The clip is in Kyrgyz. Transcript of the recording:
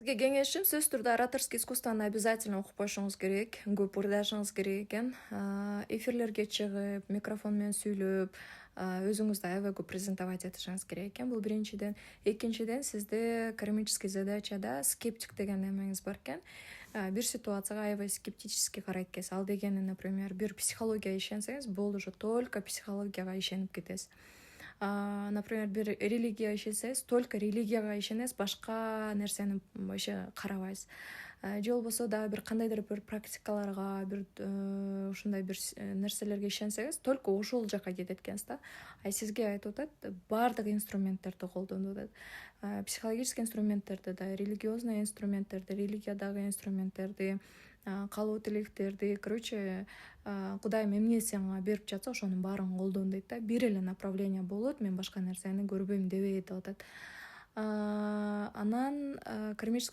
Сизге кеңешим сөзсүз түрдө ораторский искусствону обязательно окуп коюшуңуз керек, көп ырдашыңыз керек экен. Эфирлерге чыгып, микрофон менен сүйлөп, өзүңүздү аябай көп презентовать этишиңиз керек экен. Бул биринчиден. Экинчиден, сизде кармический задачада скептик деген немеңиз бар экен. Бир ситуацияга аябай скептически карайт экенсиз. Ал дегени, например, бир психологияга ишенсеңиз, болду уже только психологияга ишенип кетесиз. Например, бир религияга ишенсеңиз, только религияга ишенесиз, башка нерсени вообще карабайсыз. Же болбосо дагы бир кандайдыр бир практикаларга, бир ушундай бир нерселерге ишенсеңиз, только ошол жака кетет экенсиз да. Сизге айтып атат, баардык инструменттерди колдон деп атат. Психологический инструменттерди да, религиозный инструменттерди, религиядагы инструменттерди, каалоо тилектерди, короче, Кудайым эмне сага берип жатса ошонун баарын колдон дейт да. Бир эле направление болот, мен башка нерсени көрбөйм дебей деп атат. Анан кармический